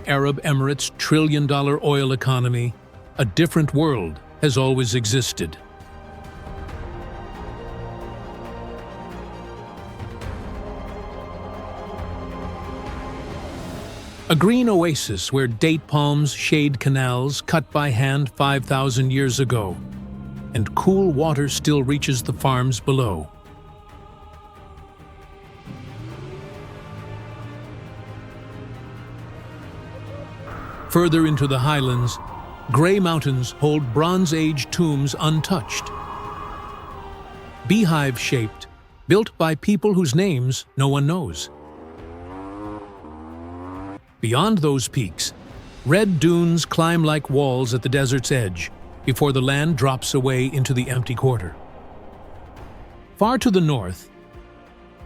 Arab Emirates' trillion-dollar oil economy, a different world has always existed. A green oasis where date palms shade canals cut by hand 5,000 years ago, and cool water still reaches the farms below. Further into the highlands, gray mountains hold Bronze Age tombs untouched. Beehive-shaped, built by people whose names no one knows. Beyond those peaks, red dunes climb like walls at the desert's edge before the land drops away into the empty quarter. Far to the north,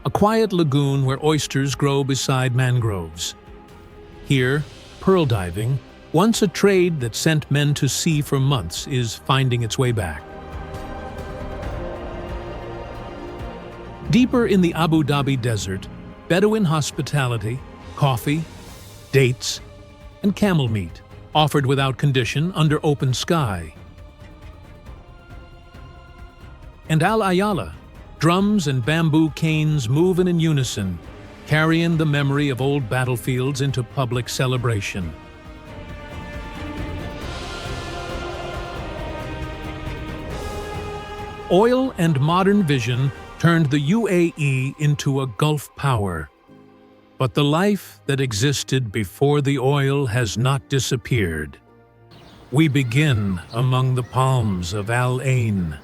a quiet lagoon where oysters grow beside mangroves. Here, pearl diving, once a trade that sent men to sea for months, is finding its way back. Deeper in the Abu Dhabi desert, Bedouin hospitality, coffee, dates, and camel meat, offered without condition under open sky. And Al Ayala, drums and bamboo canes moving in unison, carrying the memory of old battlefields into public celebration. Oil and modern vision turned the UAE into a Gulf power. But the life that existed before the oil has not disappeared. We begin among the palms of Al Ain.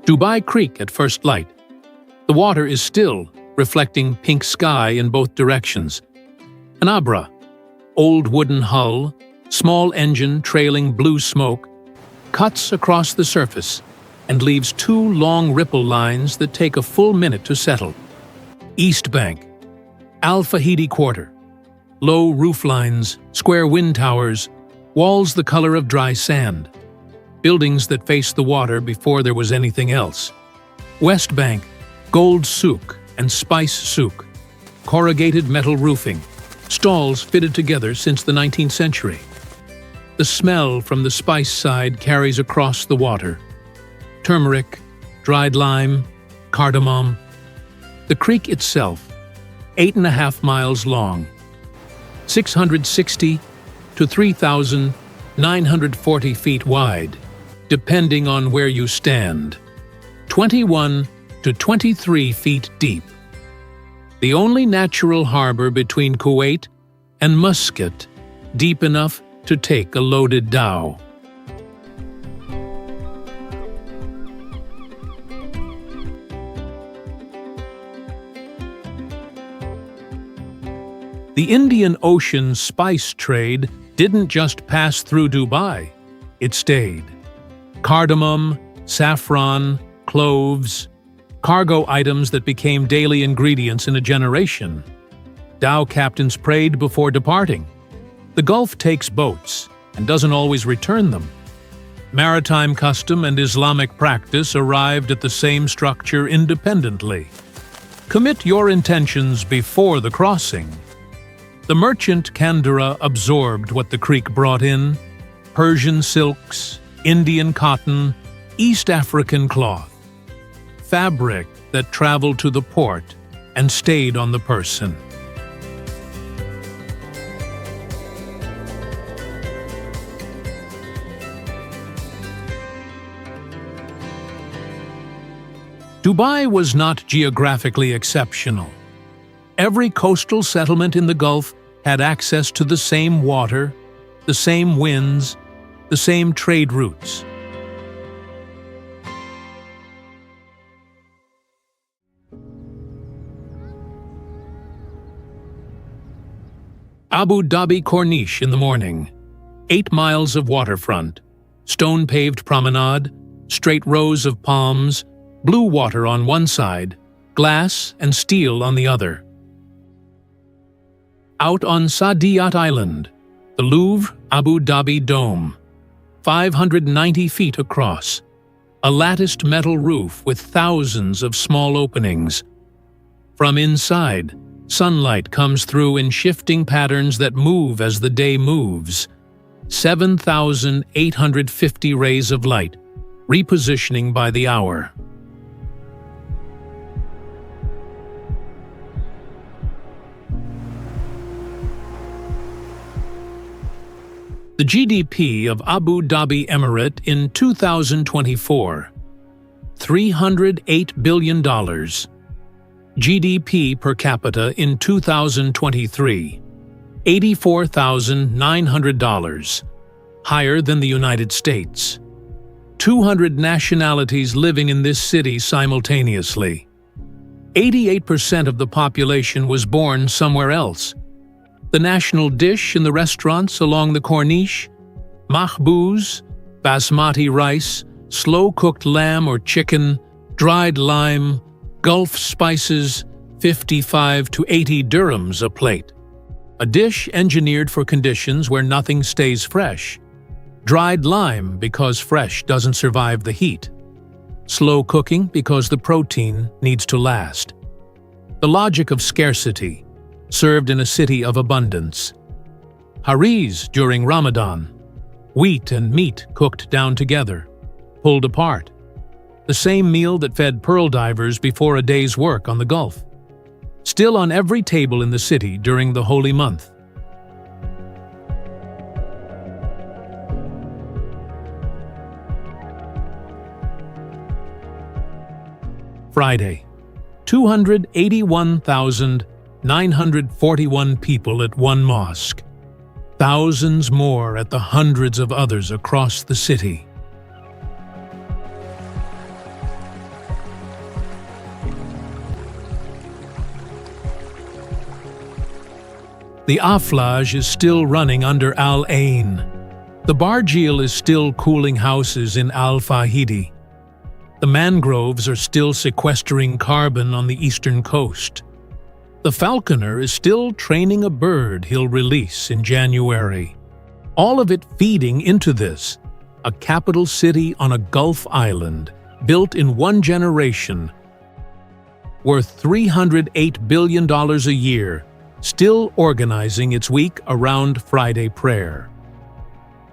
Dubai Creek at first light. The water is still, reflecting pink sky in both directions. An Abra, old wooden hull, small engine trailing blue smoke, cuts across the surface and leaves two long ripple lines that take a full minute to settle. East Bank, Al Fahidi Quarter, low roof lines, square wind towers, walls the color of dry sand, buildings that face the water before there was anything else. West Bank, gold souk and spice souk, corrugated metal roofing, stalls fitted together since the 19th century. The smell from the spice side carries across the water. Turmeric, dried lime, cardamom. The creek itself, 8.5 miles long, 660 to 3,940 feet wide, depending on where you stand, 21 to 23 feet deep. The only natural harbor between Kuwait and Muscat, deep enough to take a loaded dhow. The Indian Ocean spice trade didn't just pass through Dubai, it stayed. Cardamom, saffron, cloves, cargo items that became daily ingredients in a generation. Dhow captains prayed before departing. The Gulf takes boats and doesn't always return them. Maritime custom and Islamic practice arrived at the same structure independently. Commit your intentions before the crossing. The merchant Kandura absorbed what the creek brought in: Persian silks, Indian cotton, East African cloth, fabric that traveled to the port and stayed on the person. Dubai was not geographically exceptional. Every coastal settlement in the Gulf had access to the same water, the same winds, the same trade routes. Abu Dhabi Corniche in the morning. 8 miles of waterfront, stone-paved promenade, straight rows of palms, blue water on one side, glass and steel on the other. Out on Saadiyat Island, the Louvre Abu Dhabi Dome, 590 feet across, a latticed metal roof with thousands of small openings. From inside, sunlight comes through in shifting patterns that move as the day moves. 7,850 rays of light, repositioning by the hour. The GDP of Abu Dhabi Emirate in 2024, $308 billion. GDP per capita in 2023, $84,900, higher than the United States. 200 nationalities living in this city simultaneously. 88% of the population was born somewhere else. The national dish in the restaurants along the Corniche, mahbouz, basmati rice, slow-cooked lamb or chicken, dried lime, Gulf spices, 55 to 80 dirhams a plate. A dish engineered for conditions where nothing stays fresh. Dried lime because fresh doesn't survive the heat. Slow cooking because the protein needs to last. The logic of scarcity, served in a city of abundance. Haris during Ramadan, wheat and meat cooked down together, pulled apart. The same meal that fed pearl divers before a day's work on the Gulf. Still on every table in the city during the holy month. Friday, 281,941 people at one mosque. Thousands more at the hundreds of others across the city. The Aflaj is still running under Al Ain. The Barjeel is still cooling houses in Al Fahidi. The mangroves are still sequestering carbon on the eastern coast. The falconer is still training a bird he'll release in January. All of it feeding into this, a capital city on a Gulf island, built in one generation, worth $308 billion a year, still organizing its week around Friday prayer.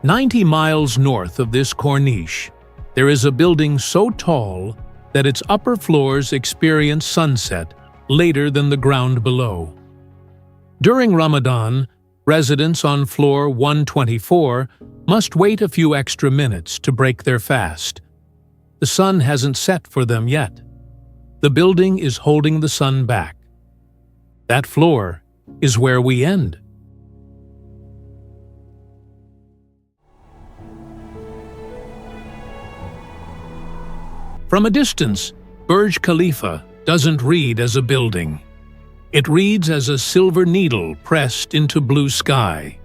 90 miles north of this Corniche, there is a building so tall that its upper floors experience sunset later than the ground below. During Ramadan, residents on floor 124 must wait a few extra minutes to break their fast. The sun hasn't set for them yet. The building is holding the sun back. That floor is where we end. From a distance, Burj Khalifa doesn't read as a building. It reads as a silver needle pressed into blue sky.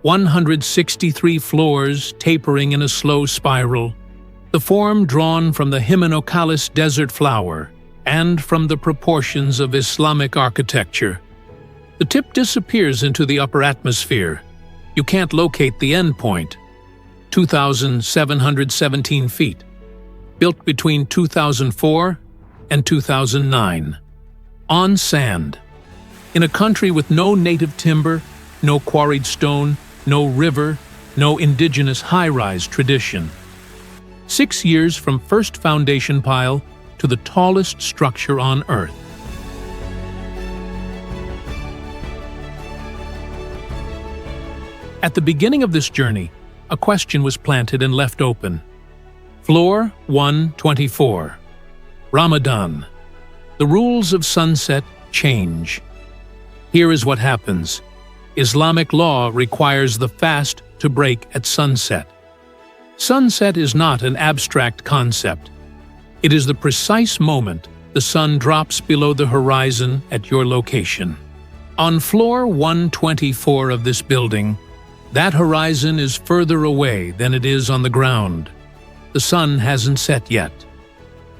163 floors tapering in a slow spiral, the form drawn from the Hymenocalis desert flower and from the proportions of Islamic architecture. The tip disappears into the upper atmosphere. You can't locate the end point. 2,717 feet. Built between 2004 and 2009. On sand. In a country with no native timber, no quarried stone, no river, no indigenous high-rise tradition. 6 years from first foundation pile to the tallest structure on Earth. At the beginning of this journey, a question was planted and left open. Floor 124. Ramadan. The rules of sunset change. Here is what happens. Islamic law requires the fast to break at sunset. Sunset is not an abstract concept. It is the precise moment the sun drops below the horizon at your location. On floor 124 of this building, that horizon is further away than it is on the ground. The sun hasn't set yet.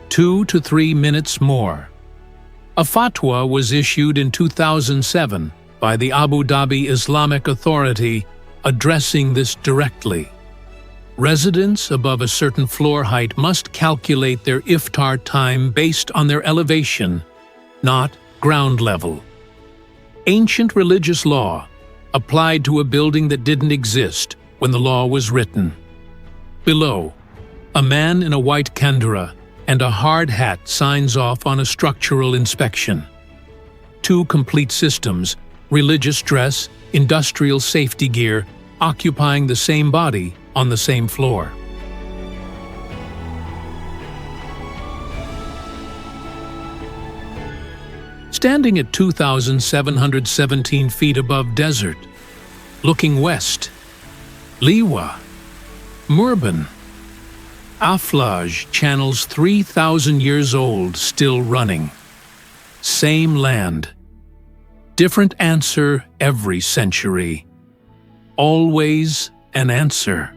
2 to 3 minutes more. A fatwa was issued in 2007 by the Abu Dhabi Islamic Authority addressing this directly. Residents above a certain floor height must calculate their iftar time based on their elevation, not ground level. Ancient religious law applied to a building that didn't exist when the law was written. Below, a man in a white kandura and a hard hat signs off on a structural inspection. Two complete systems, religious dress, industrial safety gear, occupying the same body on the same floor. Standing at 2,717 feet above desert, looking west, Liwa, Murban, Aflaj channels 3,000 years old, still running. Same land. Different answer every century. Always an answer.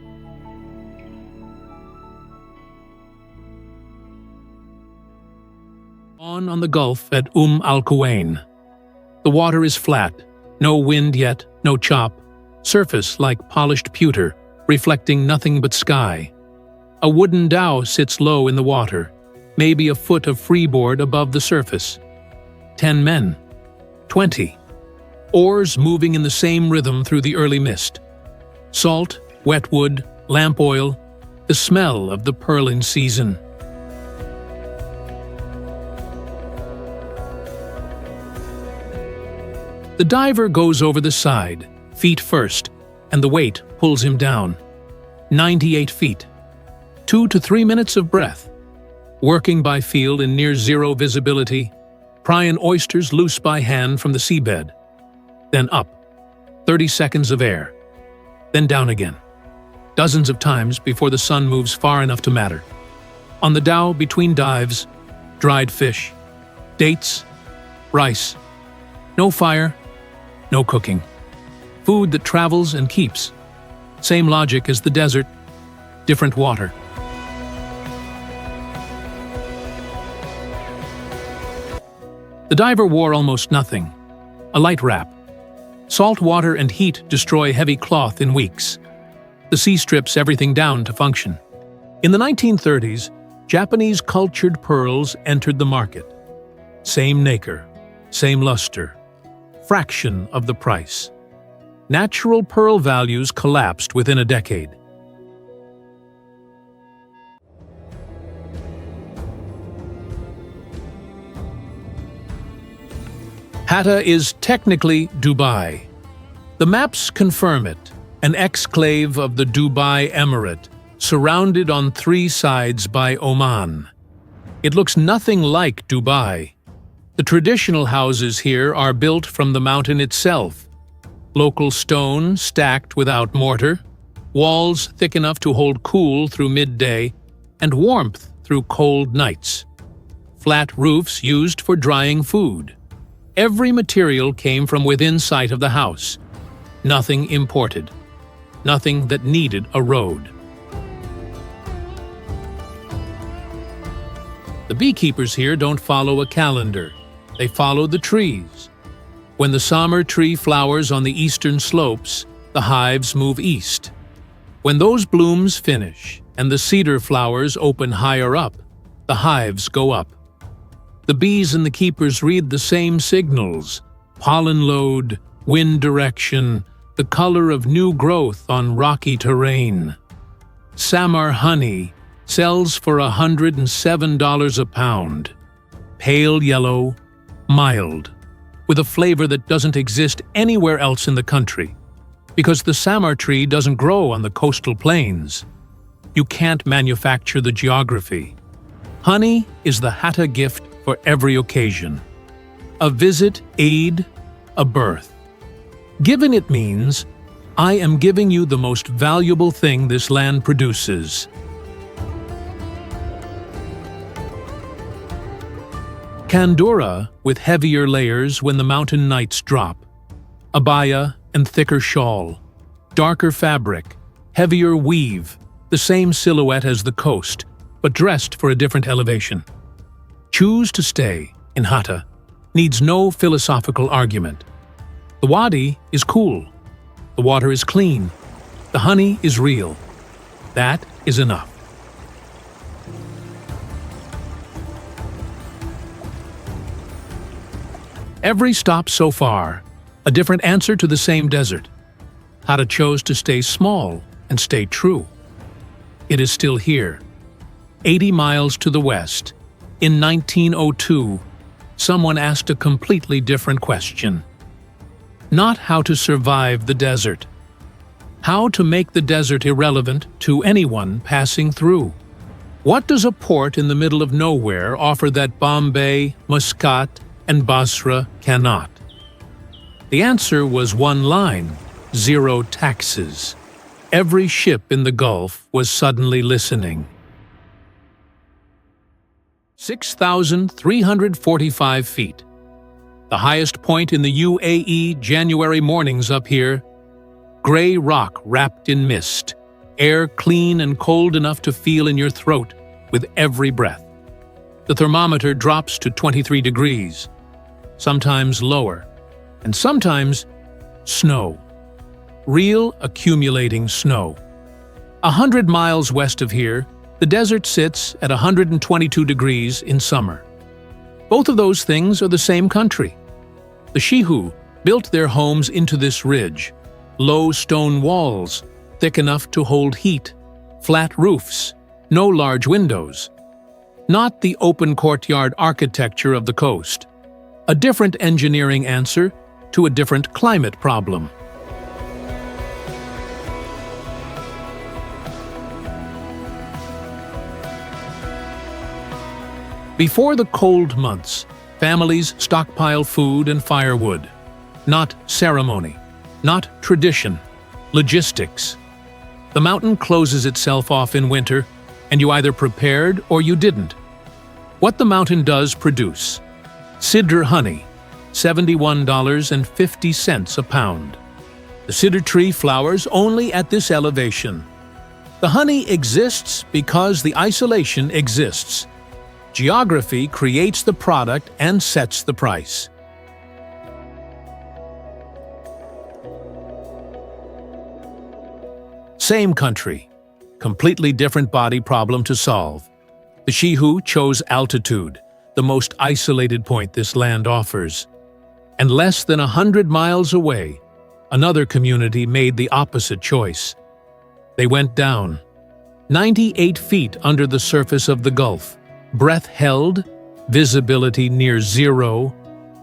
On the Gulf at Al Quwain. The water is flat, no wind yet, no chop, surface like polished pewter, reflecting nothing but sky. A wooden dhow sits low in the water, maybe a foot of freeboard above the surface. 10 men. 20. Oars moving in the same rhythm through the early mist. Salt, wet wood, lamp oil, the smell of the pearling season. The diver goes over the side, feet first, and the weight pulls him down. 98 feet. 2 to 3 minutes of breath. Working by feel in near-zero visibility, prying oysters loose by hand from the seabed. Then up. 30 seconds of air. Then down again. Dozens of times before the sun moves far enough to matter. On the dhow between dives, dried fish, dates, rice. No fire, no cooking. Food that travels and keeps. Same logic as the desert, different water. The diver wore almost nothing. A light wrap. Salt water and heat destroy heavy cloth in weeks. The sea strips everything down to function. In the 1930s, Japanese cultured pearls entered the market. Same nacre, same luster, fraction of the price. Natural pearl values collapsed within a decade. Hatta is technically Dubai. The maps confirm it, an exclave of the Dubai Emirate, surrounded on 3 sides by Oman. It looks nothing like Dubai. The traditional houses here are built from the mountain itself. Local stone stacked without mortar, walls thick enough to hold cool through midday, and warmth through cold nights. Flat roofs used for drying food. Every material came from within sight of the house. Nothing imported. Nothing that needed a road. The beekeepers here don't follow a calendar. They follow the trees. When the summer tree flowers on the eastern slopes, the hives move east. When those blooms finish and the cedar flowers open higher up, the hives go up. The bees and the keepers read the same signals: pollen load, wind direction, the color of new growth on rocky terrain. Samar honey sells for $107 a pound. Pale yellow, mild, with a flavor that doesn't exist anywhere else in the country, because the samar tree doesn't grow on the coastal plains. You can't manufacture the geography. Honey is the Hatta gift for every occasion. A visit, Eid, a birth. Given it means, I am giving you the most valuable thing this land produces. Kandura with heavier layers when the mountain nights drop. Abaya and thicker shawl. Darker fabric, heavier weave, the same silhouette as the coast, but dressed for a different elevation. Choose to stay in Hatta needs no philosophical argument. The wadi is cool. The water is clean. The honey is real. That is enough. Every stop so far, a different answer to the same desert. Hada chose to stay small and stay true. It is still here. 80 miles to the west, in 1902, someone asked a completely different question. Not how to survive the desert. How to make the desert irrelevant to anyone passing through. What does a port in the middle of nowhere offer that Bombay, Muscat, and Basra cannot? The answer was one line: zero taxes. Every ship in the Gulf was suddenly listening. 6,345 feet. The highest point in the UAE January mornings up here. Gray rock wrapped in mist. Air clean and cold enough to feel in your throat with every breath. The thermometer drops to 23 degrees. Sometimes lower, and sometimes snow. Real accumulating snow. 100 miles west of here, the desert sits at 122 degrees in summer. Both of those things are the same country. The Shihu built their homes into this ridge. Low stone walls, thick enough to hold heat. Flat roofs, no large windows. Not the open courtyard architecture of the coast. A different engineering answer to a different climate problem. Before the cold months, families stockpile food and firewood. Not ceremony, not tradition, logistics. The mountain closes itself off in winter, and you either prepared or you didn't. What the mountain does produce: Sidr honey, $71.50 a pound. The cedar tree flowers only at this elevation. The honey exists because the isolation exists. Geography creates the product and sets the price. Same country, completely different body problem to solve. The Shihu chose altitude, the most isolated point this land offers. And less than 100 miles away, another community made the opposite choice. They went down, 98 feet under the surface of the Gulf, breath held, visibility near zero,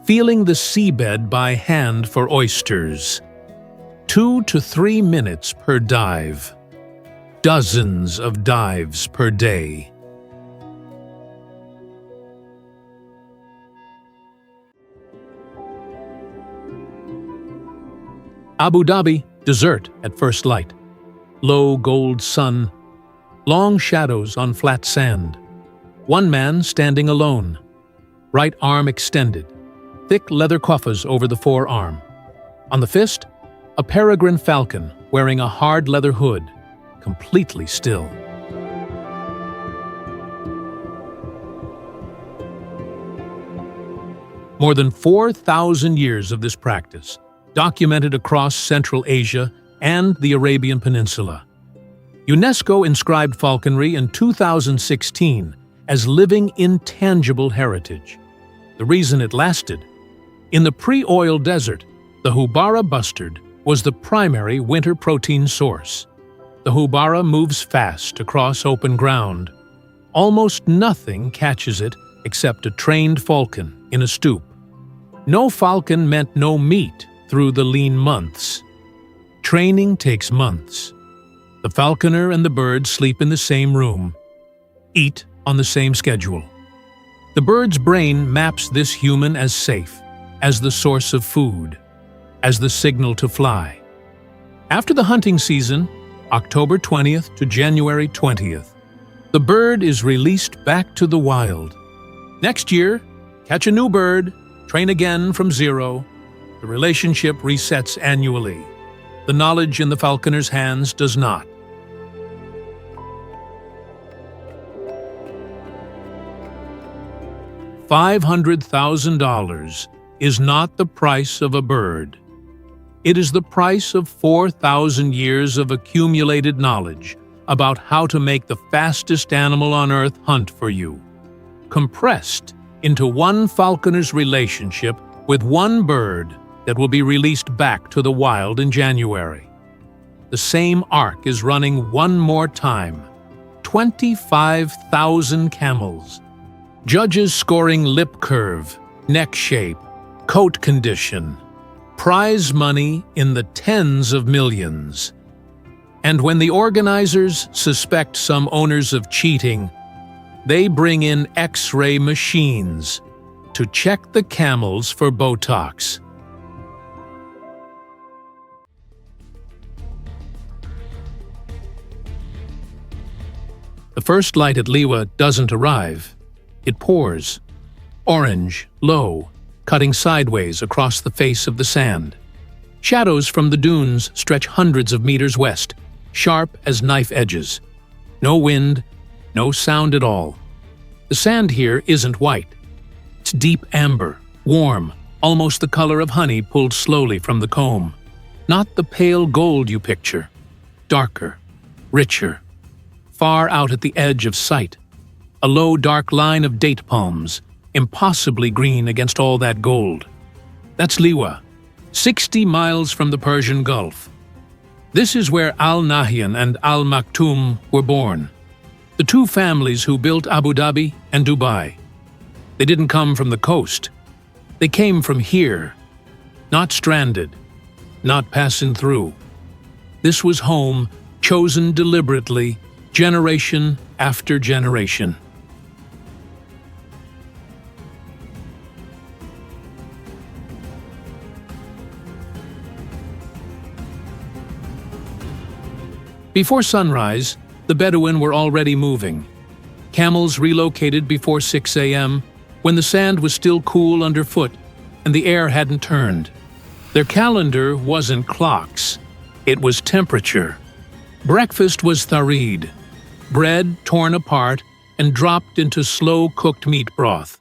feeling the seabed by hand for oysters. 2 to 3 minutes per dive. Dozens of dives per day. Abu Dhabi, desert at first light. Low gold sun, long shadows on flat sand. One man standing alone, right arm extended, thick leather cuffs over the forearm. On the fist, a peregrine falcon wearing a hard leather hood, completely still. More than 4,000 years of this practice, documented across Central Asia and the Arabian Peninsula. UNESCO inscribed falconry in 2016 as living intangible heritage. The reason it lasted? In the pre-oil desert, the houbara bustard was the primary winter protein source. The houbara moves fast across open ground. Almost nothing catches it except a trained falcon in a stoop. No falcon meant no meat through the lean months. Training takes months. The falconer and the bird sleep in the same room, eat on the same schedule. The bird's brain maps this human as safe, as the source of food, as the signal to fly. After the hunting season, October 20th to January 20th, the bird is released back to the wild. Next year, catch a new bird, train again from zero. The relationship resets annually. The knowledge in the falconer's hands does not. $500,000 is not the price of a bird. It is the price of 4,000 years of accumulated knowledge, about how to make the fastest animal on Earth hunt for you, compressed into one falconer's relationship with one bird that will be released back to the wild in January. The same arc is running one more time. 25,000 camels. Judges scoring lip curve, neck shape, coat condition. Prize money in the tens of millions. And when the organizers suspect some owners of cheating, they bring in X-ray machines to check the camels for Botox. The first light at Liwa doesn't arrive. It pours. Orange, low, cutting sideways across the face of the sand. Shadows from the dunes stretch hundreds of meters west, sharp as knife edges. No wind, no sound at all. The sand here isn't white. It's deep amber, warm, almost the color of honey pulled slowly from the comb. Not the pale gold you picture. Darker, richer, far out at the edge of sight. A low, dark line of date palms, impossibly green against all that gold. That's Liwa, 60 miles from the Persian Gulf. This is where Al Nahyan and Al Maktoum were born, the two families who built Abu Dhabi and Dubai. They didn't come from the coast. They came from here, not stranded, not passing through. This was home, chosen deliberately, generation after generation. Before sunrise, the Bedouin were already moving. Camels relocated before 6 a.m., when the sand was still cool underfoot and the air hadn't turned. Their calendar wasn't clocks, it was temperature. Breakfast was tharid, bread torn apart and dropped into slow-cooked meat broth,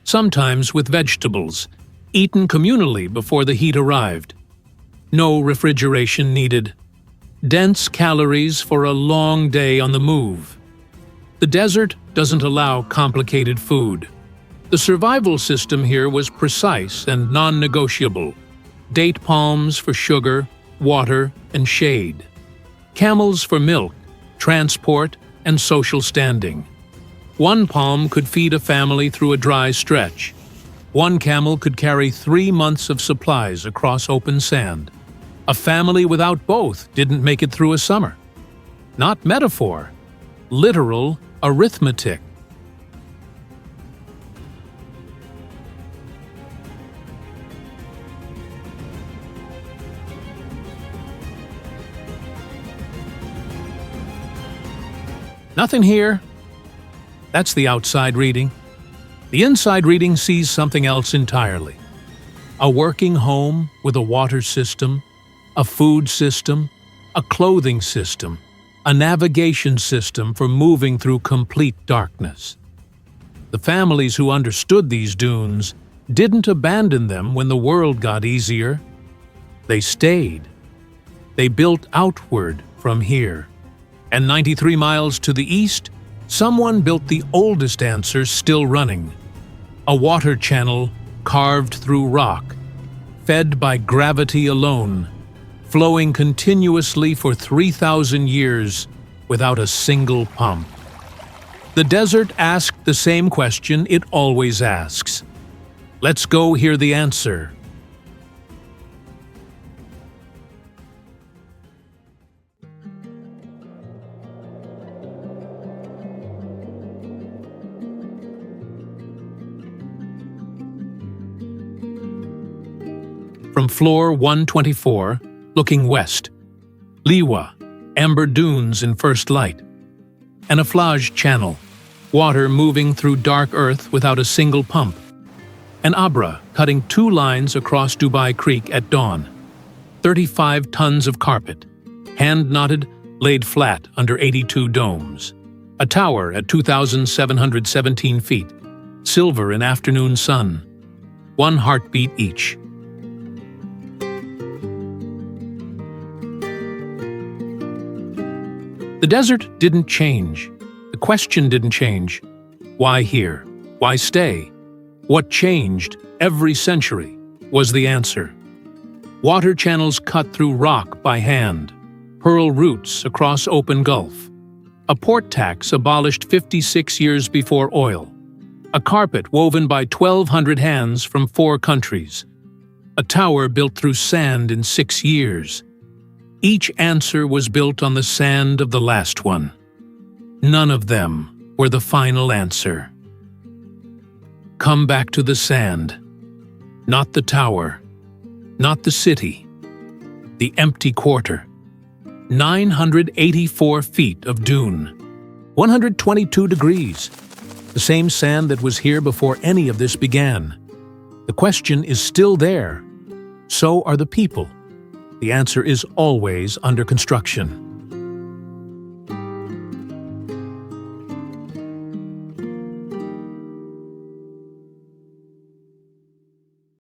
sometimes with vegetables, eaten communally before the heat arrived. No refrigeration needed. Dense calories for a long day on the move. The desert doesn't allow complicated food. The survival system here was precise and non-negotiable. Date palms for sugar, water, and shade. Camels for milk, transport, and social standing. One palm could feed a family through a dry stretch. One camel could carry 3 months of supplies across open sand. A family without both didn't make it through a summer. Not metaphor, literal arithmetic. Nothing here. That's the outside reading. The inside reading sees something else entirely. A working home with a water system, a food system, a clothing system, a navigation system for moving through complete darkness. The families who understood these dunes didn't abandon them when the world got easier. They stayed. They built outward from here. And 93 miles to the east, someone built the oldest answer still running. A water channel carved through rock, fed by gravity alone, flowing continuously for 3,000 years without a single pump. The desert asked the same question it always asks. Let's go hear the answer. From floor 124, looking west, Liwa, amber dunes in first light. An Aflaj channel, water moving through dark earth without a single pump. An Abra cutting 2 lines across Dubai Creek at dawn. 35 tons of carpet, hand-knotted, laid flat under 82 domes. A tower at 2,717 feet, silver in afternoon sun. 1 heartbeat each. The desert didn't change. The question didn't change. Why here? Why stay? What changed every century was the answer. Water channels cut through rock by hand, pearl routes across open gulf, a port tax abolished 56 years before oil, a carpet woven by 1,200 hands from 4 countries, a tower built through sand in 6 years. Each answer was built on the sand of the last one. None of them were the final answer. Come back to the sand. Not the tower. Not the city. The empty quarter. 984 feet of dune. 122 degrees. The same sand that was here before any of this began. The question is still there. So are the people. The answer is always under construction.